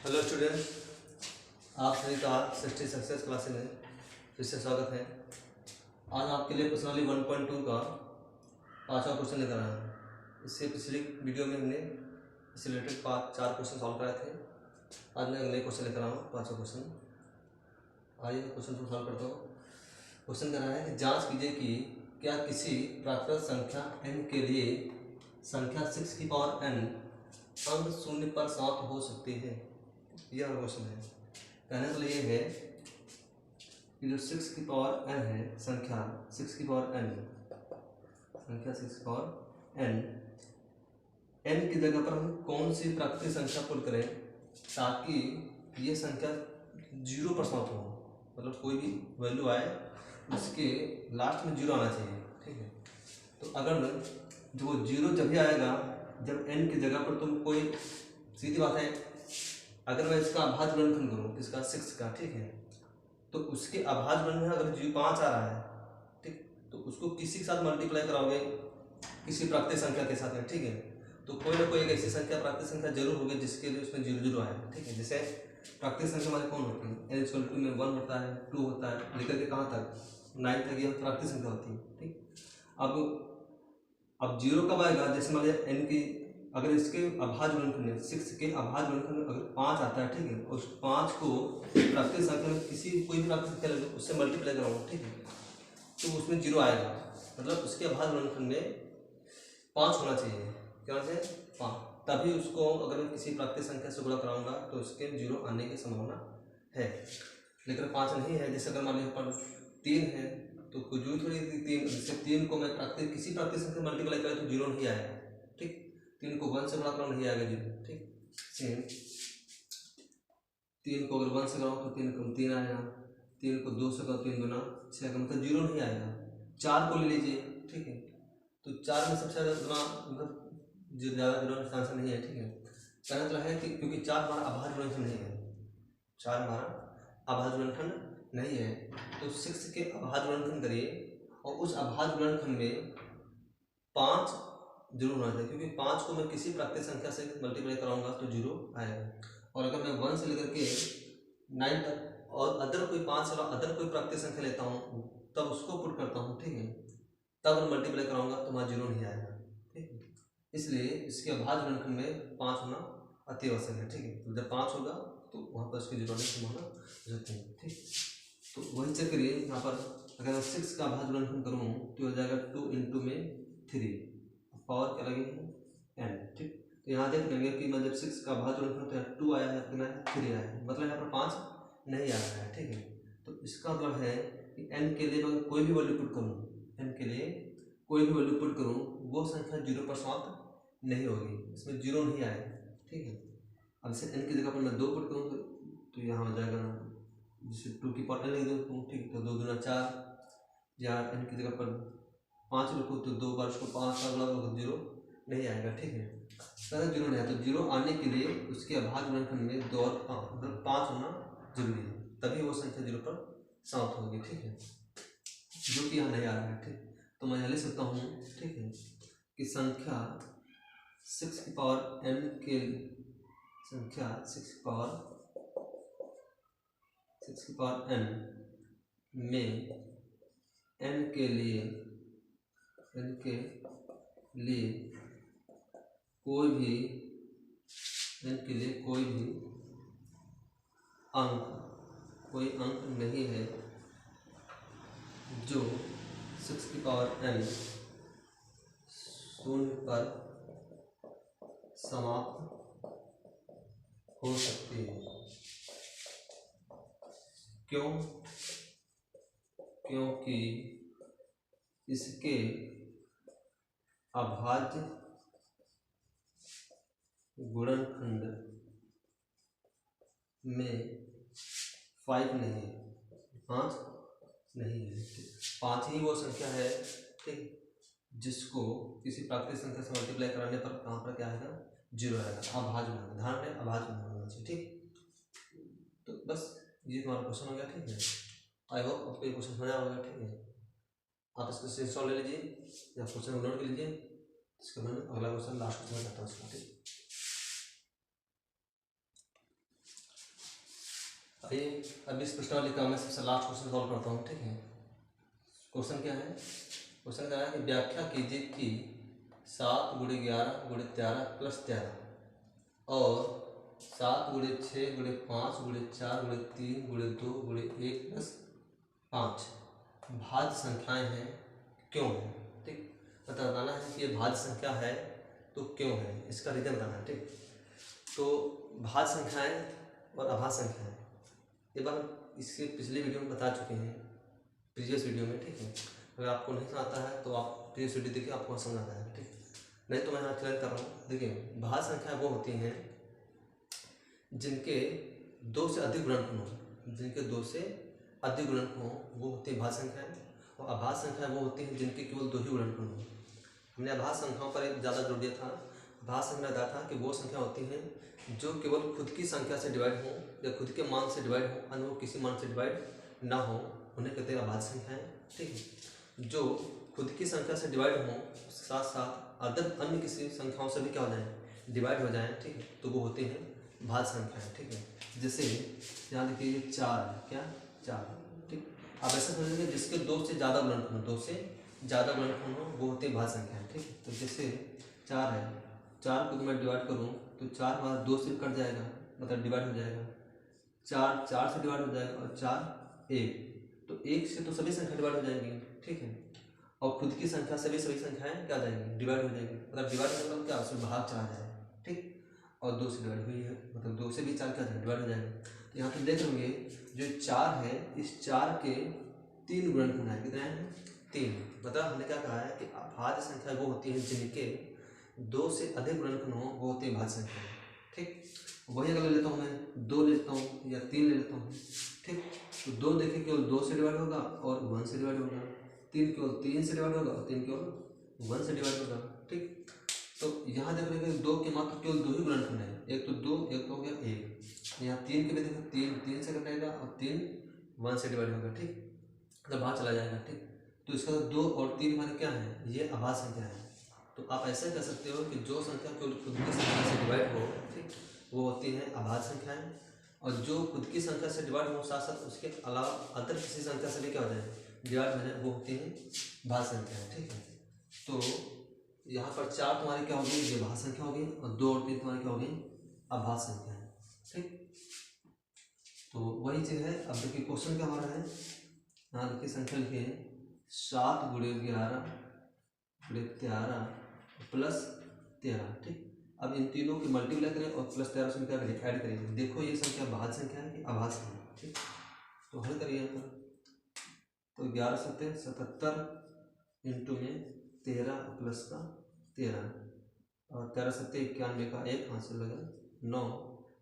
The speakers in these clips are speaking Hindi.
हेलो स्टूडेंट्स, आप सभी का सिक्सटी सक्सेस क्लासेस में फिर से स्वागत है। आज आपके लिए पर्सनली 1.2 का 5वां क्वेश्चन लेकर आया हूँ। इससे पिछली वीडियो में हमने इससे रिलेटेड 4 क्वेश्चन सॉल्व कराए थे। आज मैं अगले क्वेश्चन लेकर आया हूँ, 5वां क्वेश्चन। आइए क्वेश्चन को सॉल्व करता हूँ। क्वेश्चन कर रहा है कि जाँच कीजिए कि क्या किसी प्राकृत संख्या n के लिए संख्या 6 की पावर n अंक शून्य पर समाप्त हो सकती है। यह क्वेश्चन है। कहने के लिए है कि जो 6 की पावर n है, संख्या 6 की पावर n, संख्या 6 की पावर n की जगह पर हम कौन सी प्राकृतिक संख्या पुट करें ताकि ये संख्या 0 पर समाप्त हो। मतलब कोई भी वैल्यू आए उसके लास्ट में 0 आना चाहिए। ठीक है, तो अगर जो 0 जब भी आएगा जब n की जगह पर तुम कोई, सीधी बात है, अगर मैं इसका अभाज्य गुणनखंड करूँ इसका 6 का, ठीक है, तो उसके अभाज्य गुणनखंड अगर 5 आ रहा है, ठीक, तो उसको किसी के साथ मल्टीप्लाई कराओगे, किसी प्राकृतिक संख्या के साथ में, ठीक है, तो कोई ना कोई एक ऐसी संख्या प्राकृतिक संख्या जरूर होगी जिसके लिए उसमें 0 0 आए। ठीक है, जैसे प्राकृतिक संख्या हमारे कौन होती है, n में 1 होता है, 2 होता है, लेकर के कहाँ तक 9 तक यह प्राकृतिक संख्या होती है। ठीक, अब 0 कब आएगा, जैसे मान लिया n की, अगर इसके अभाज्य गुणनखंड में 6 के अभाज्य गुणनखंड में अगर 5 आता है, ठीक है, उस 5 को प्राकृतिक संख्या में किसी कोई भी प्राकृतिक संख्या ले लो उससे मल्टीप्लाई कराऊंगा, ठीक है, तो उसमें 0 आएगा। मतलब उसके अभाज्य गुणनखंड में 5 होना चाहिए। क्या होना चाहिए? 5। तभी उसको अगर मैं किसी प्राकृतिक संख्या से गुणा कराऊंगा तो उसके 0 आने की संभावना है। लेकिन 5 नहीं है, जैसे अगर मान लीजिए पर 3 है तो कोई जरूरी थोड़ी 3, जैसे 3 को मैं किसी प्राकृतिक संख्या मल्टीप्लाई करें तो 0 नहीं आएगा। ठीक, 3 को 1 से गुणा करो नहीं आएगा 0। ठीक, सेम 3 को अगर 1 से कराओ तो 3 को 3 आएगा, 3 को 2 से करो 3 गुना 6 का मतलब 0 नहीं आएगा। 4 को ले लीजिए, ठीक है, तो 4 में सबसे ज़्यादा मतलब ज़्यादा जुड़न आंसर नहीं है। ठीक है, कहना मतलब है कि क्योंकि 4 हमारा अभाज्य गुणनखंड नहीं है, 4 हमारा अभाज्य गुणनखंड नहीं है, तो 6 के अभाज्य गुणनखंड करिए और उस अभाज्य गुणनखंड में 5 जरूर होना चाहिए, क्योंकि 5 को मैं किसी प्राकृतिक संख्या से मल्टीप्लाई कराऊंगा तो 0 आएगा। और अगर मैं 1 से लेकर के 9 तक और अदर कोई 5 से अदर कोई प्राकृतिक संख्या लेता हूँ तब उसको पुट करता हूँ, ठीक है, तब अगर मल्टीप्लाई कराऊंगा तो वहाँ 0 नहीं आएगा। ठीक है, इसलिए इसके अभाज्य गुणनखंड में 5 होना अति आवश्यक है। ठीक है, तो जब 5 होगा तो वहाँ पर इसकी 0 आने की संभावना हो सकती है। ठीक, तो वही चेक करिए यहाँ पर, अगर मैं 6 का अभाज्य गुणनखंड करूँ तो हो जाएगा 2 × में 3, पावर क्या लगेगी n। ठीक, तो यहाँ देख लेंगे कि मैं जब 6 का अभाज्य गुणनखंड तो 2 आया है, कितना है 3 आया है, मतलब यहाँ पर 5 नहीं आ रहा है। ठीक है, तो इसका मतलब है कि n के लिए मैं कोई भी वैल्यू पुट करूँ, n के लिए कोई भी वैल्यू पुट करूँ वो संख्या 0 पर समाप्त नहीं होगी, इसमें 0 नहीं आएगा। ठीक है, अब जैसे n की जगह पर मैं 2 पुट करूँ तो यहाँ हो जाएगा, जैसे 2 की पावर n लिख दूँ, ठीक, तो 2 दूना 4, या n की जगह पर 5 रखो तो 2 बार उसको 5 का गुणा करो 0 नहीं आएगा। ठीक है, अगर 0 नहीं आया तो 0 आने के लिए उसके अभाज्य गुणनखंड में 2 और 5 होना जरूरी है, तभी वो संख्या 0 पर समाप्त होगी। ठीक है, जो कि यहाँ नहीं आ रहा है। ठीक, तो मैं यहाँ लिख सकता हूँ, ठीक है, कि संख्या 6 की पावर n के, संख्या 6 की पावर n में n के लिए कोई भी अंक नहीं है जो 6 की पावर n 0 पर समाप्त हो सकती है। क्यों? क्योंकि इसके अभाज्य गुणनखंड में 5 नहीं है, 5 नहीं है। 5 ही वो संख्या है, ठीक, जिसको किसी प्राकृतिक संख्या से मल्टीप्लाई कराने पर कहाँ पर क्या आएगा 0 आएगा, अभाज्य गुणनखंड। ध्यान में अभाज्य गुणनखंड होना चाहिए। ठीक, तो बस ये तुम्हारा क्वेश्चन हो गया। ठीक है, आई होप आपको ये क्वेश्चन समझ आ गया। ठीक है, आप इसको स्क्रीनशॉट ले लीजिए या क्वेश्चन नोट कर लीजिए, इसके बाद अगला क्वेश्चन लास्ट क्वेश्चन करता हूँ उसका। ठीक। आइए अब इस प्रश्नावली का मैं सबसे लास्ट क्वेश्चन सॉल्व करता हूँ। ठीक है, क्वेश्चन क्या है? क्वेश्चन क्या है कि व्याख्या कीजिए कि 7 × 11 × 13 + 13 और 7 × 6 × 5 × 4 × 3 × 2 × 1 + 5 भाज्य संख्याएं हैं, क्यों है? ठीक, बताना है कि ये भाज्य संख्या है तो क्यों है, इसका रीजन बताना है। ठीक, तो भाज्य संख्याएं और अभाज्य संख्याएं ये बार इसके पिछले वीडियो में बता चुके हैं, प्रीवियस वीडियो में। ठीक है, अगर आपको नहीं आता है तो आप प्रीवियस वीडियो देखिए, आपको समझ आता है। ठीक, नहीं तो मैं यहाँ क्लियर कर रहा हूँ। देखिए, भाज्य संख्या वो होती हैं जिनके 2 से अधिक गुणनखंड हों, जिनके 2 से अधिक गुणनखंड हों वो होती है भाज्य संख्याएं। और अभाज्य संख्याएं वो होती हैं जिनके केवल 2 ही गुणनखंड हों। हमने अभाज्य संख्याओं पर एक ज़्यादा जोर दिया था। अभाज्य संख्या बताया था कि वो संख्या होती हैं जो केवल खुद की संख्या से डिवाइड हो या खुद के मान से डिवाइड हो, अन्य किसी मान से डिवाइड ना हो, उन्हें कहते हैं अभाज्य संख्याएं। ठीक है, जो खुद की संख्या से डिवाइड हो उसके साथ साथ अदर अन्य किसी संख्याओं से भी क्या हो जाए, डिवाइड हो जाए। ठीक है, तो वो होते हैं भाज्य संख्याएं। ठीक है, जैसे यहाँ देखिए ये 4 है, क्या 4। ठीक, आप ऐसा समझेंगे जिसके 2 से ज़्यादा गुणनखंड हो, 2 से ज़्यादा गुणनखंड हो वो होते हैं भाज्य संख्याएं। ठीक है, तो जैसे 4 है, 4 को मैं डिवाइड करूँ तो 4 बाद 2 से कट जाएगा, मतलब डिवाइड हो जाएगा। 4 से डिवाइड हो जाएगा और 4 1, तो 1 से तो सभी संख्या डिवाइड हो जाएंगी। ठीक है, और खुद की संख्या से भी सभी संख्याएं क्या जाएंगी, डिवाइड हो जाएंगी। मतलब डिवाइड होने मतलब क्या, उसमें भाग चला जाएगा। ठीक, और 2 से डिवाइड हुई है, मतलब 2 से भी 4 क्या जाएगा, डिवाइड हो जाएगा। तो यहाँ पे देख लोगे जो 4 है, इस 4 के 3 गुणनखंड है। कितने हैं? 3। मतलब हमने क्या कहा है कि भाज्य संख्या वो होती है जिनके 2 से अधिक गुणनखंड हो वो होती है भाज्य संख्या। ठीक, वही अगर ले लेता हूँ मैं 2 ले लेता हूँ या 3 ले लेता हूँ। ठीक, तो 2 देखिए केवल 2 से डिवाइड होगा और 1 से डिवाइड होगा। 3 केवल 3 से डिवाइड होगा और 3 केवल 1 से डिवाइड होगा। ठीक, तो यहाँ देख रहे हैं 2 के मात्र केवल 2 ही गुणनखंड है, एक तो 2, एक तो हो गया 1। यहाँ 3 के भी देखो 3 से कटेगा और 3 1 से डिवाइड होगा। ठीक, मतलब बाहर चला जाएगा। ठीक, तो इसका 2 और 3 हमारे क्या है, ये अभाज्य संख्या है। तो आप ऐसे कह सकते हो कि जो संख्या केवल खुद की संख्या से डिवाइड हो, ठीक, वो होती है अभाज्य संख्याएं, और जो खुद की संख्या से डिवाइड हो साथ साथ उसके अलावा अदर किसी संख्या से भी क्या हो जाए, डिवाइड हो जाए, वो होती है भाज्य संख्याएं। ठीक है, तो यहाँ पर 4 तुम्हारी क्या होगी, ये भाज्य संख्या होगी, और 2 और 3 तुम्हारी क्या होगी, अभाज्य संख्या है। ठीक, तो वही चीज़ है। अब देखिए क्वेश्चन क्या हमारा है, यहाँ देखिए संख्या लिखी है 7 × 11 × 13 + 13। ठीक, अब इन तीनों की मल्टीप्लाई करें और +13 से क्या करें, ऐड करेंगे। देखो ये संख्या भाज्य संख्या है कि अभाज्य है। ठीक, तो हल करिए यहाँ पर, तो 11 × 7 = 77 इंटू में 13 प्लस का 13 और 13 × 7 = 91 का 1 हाथ से लगा 9,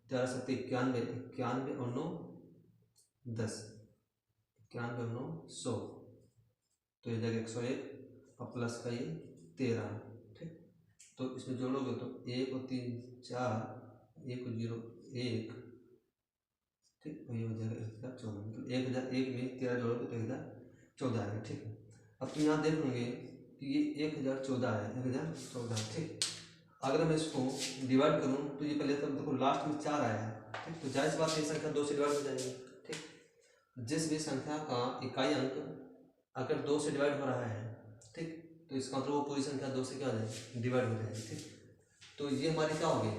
13 × 7 = 91, 91 और 9 10, 91 और 9 100, तो ये जगह 101 और प्लस का ये 13। ठीक, तो इसमें जोड़ोगे तो 1 और 3 4, 1 और 0 1, ठीक, वही हो जाएगा 1014। मतलब 1001 में 13 जोड़ोगे तो 1014 आएगा। ठीक है, अब तुम यहाँ देख लोगे कि ये 1014 है, 1014। ठीक, अगर मैं इसको डिवाइड करूँ तो ये पहले तो देखो लास्ट में 4 आया है। ठीक, तो जाहिर सी बात ये संख्या 2 से डिवाइड हो जाएगी। ठीक, जिस भी संख्या का इकाई अंक अगर 2 से डिवाइड हो रहा है, ठीक, तो इसका मतलब वो पूरी संख्या 2 से क्या हो जाएगी, डिवाइड हो जाएगी। ठीक, तो ये हमारी क्या हो गई,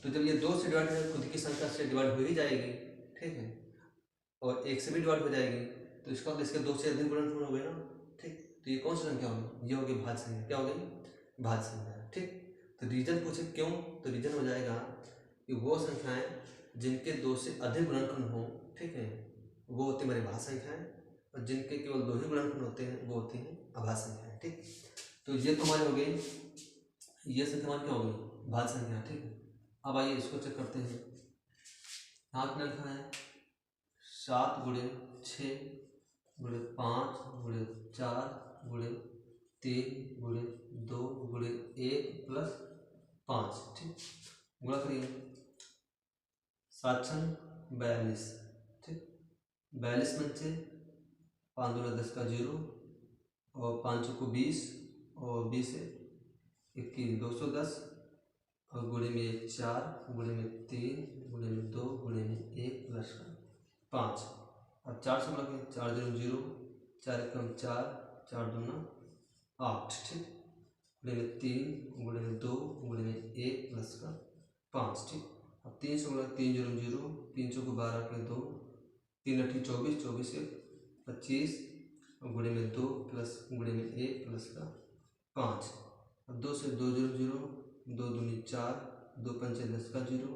तो जब ये 2 से डिवाइड हो खुद की संख्या से डिवाइड हो ही जाएगी। ठीक है, और 1 से भी डिवाइड हो जाएगी, तो इसका मतलब इसके 2 से अधिक गुणनखंड हो गए ना। ठीक, तो ये कौन सी संख्या होगी, ये होगी भाज्य संख्या। क्या हो गई, भाज्य संख्या। ठीक, तो रीजन पूछे क्यों, तो रीजन हो जाएगा कि वो संख्याएं जिनके 2 से अधिक गुणनखंड हो, ठीक है, वो होती हमारी भाज्य संख्याएं, और जिनके केवल 2 ही गुणनखंड होते हैं वो होती हैं अभाज्य संख्याएं। ठीक, तो ये तो हमारी हो गई, ये संख्या हमारी क्या हो गई, भाज्य संख्या। ठीक, अब आइए इसको चेक करते हैं। यहाँ कितना लिखा है 7 × 6 × 5 × 4 × 3 × 2 × 1 + 5। ठीक, गुणा करिए 7 × 42। ठीक, 42 में से 5 × 10 का 0 और 5 को 20 और 20 से 21 210 और गुणे में 4 गुणे में 3 गुणे में 2 गुणे में 1 प्लस का 5। अब 4 से गुणा करें, 4 0 0, 4 1 4, 4 2 8, ठीक। गुणे में 3, गुणे में 2, गुणे में 1 प्लस का 5, ठीक। अब 3 से गुणा, 3 0 0, 3 चौके 12 के 2, 3 8 24, 24 से 25, गुणे में 2 प्लस गुणे में 1 प्लस का 5। अब 2 से 2 0 0, 2 दूनी 4, 2 पंचे 10 का 0,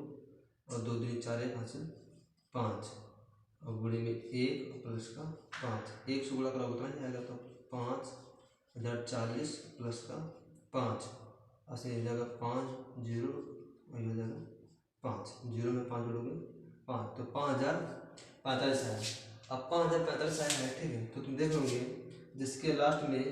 और 2 दूनी 4 1 5 5, और गुणे में 1 प्लस का 5। 1 से गुणा करोगे तो नहीं आएगा, तो 5 हजार 40 प्लस का 5, ऐसे हो जाएगा 5 0, और हो जाएगा 5, 0 में 5 जोड़ोगे 5, तो 5045 आया। अब 5045 आया है, ठीक है। तो तुम देख लोगे जिसके लास्ट में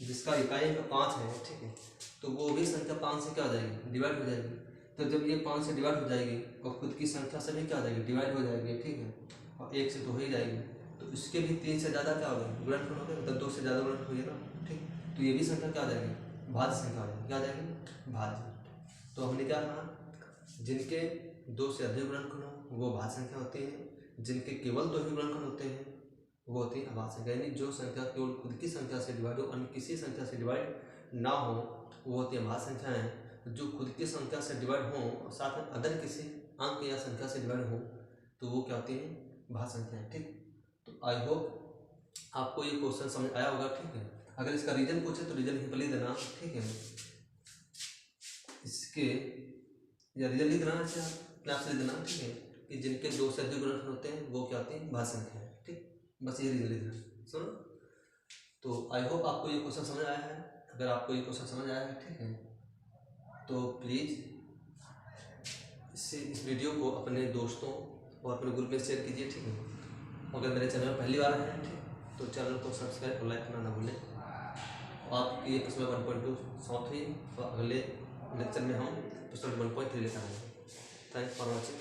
जिसका इकाई का 5 है, ठीक है, तो वो भी संख्या 5 से क्या हो जाएगी, डिवाइड हो जाएगी। तो जब ये 5 से डिवाइड हो जाएगी और खुद की संख्या से भी क्या हो जाएगी, डिवाइड हो जाएगी, ठीक है, और 1 से तो हो ही जाएगी। तो इसके भी 3 से ज़्यादा क्या होगा, गुणनखंड हो गया, मतलब 2 से ज़्यादा गुणनखंड हो गया ना, ठीक। तो ये भी संख्या क्या हो जाएगी, भाज्य संख्या हो जाएगी, क्या हो जाएगी, भाज्य। तो हमने क्या कहा, जिनके 2 से अधिक गुणनखंड हो वो भाज्य संख्या होती है, जिनके केवल 2 ही गुणनखंड होते हैं वो होती है अभाज्य संख्या। यानी जो संख्या केवल खुद की संख्या से डिवाइड हो, अन्य किसी संख्या से डिवाइड ना हो, वो होती है भाज्य संख्याएं। जो खुद की संख्या से डिवाइड हो और साथ में अदर किसी अंक या संख्या से डिवाइड हो, तो वो क्या होती है, भाज्य संख्याएं, ठीक। तो आई होप आपको ये क्वेश्चन समझ आया होगा, ठीक है। अगर इसका रीजन पूछे तो रीजन ही पर लिख देना, ठीक है। इसके या रीजन लिख देना, अच्छा अपने आप से लिख देना, ठीक है, कि जिनके 2 से अधिक गुणनखंड होते हैं वो क्या होती है, भाज्य संख्या है, ठीक। बस ये रीजन लिख देना, सुनो। तो आई होप आपको ये क्वेश्चन समझ आया है। अगर आपको ये क्वेश्चन समझ आया है, ठीक है, तो प्लीज़ इस वीडियो को अपने दोस्तों और अपने ग्रुप में शेयर कीजिए, ठीक है। अगर मेरे चैनल में पहली बार है, ठीक, तो चैनल को सब्सक्राइब और लाइक करना ना भूलें। आप ये प्रश्न 1.2 समाप्त हुई, तो अगले लेक्चर में हम प्रश्न 1.3 लेकर आएंगे। Thanks for watching.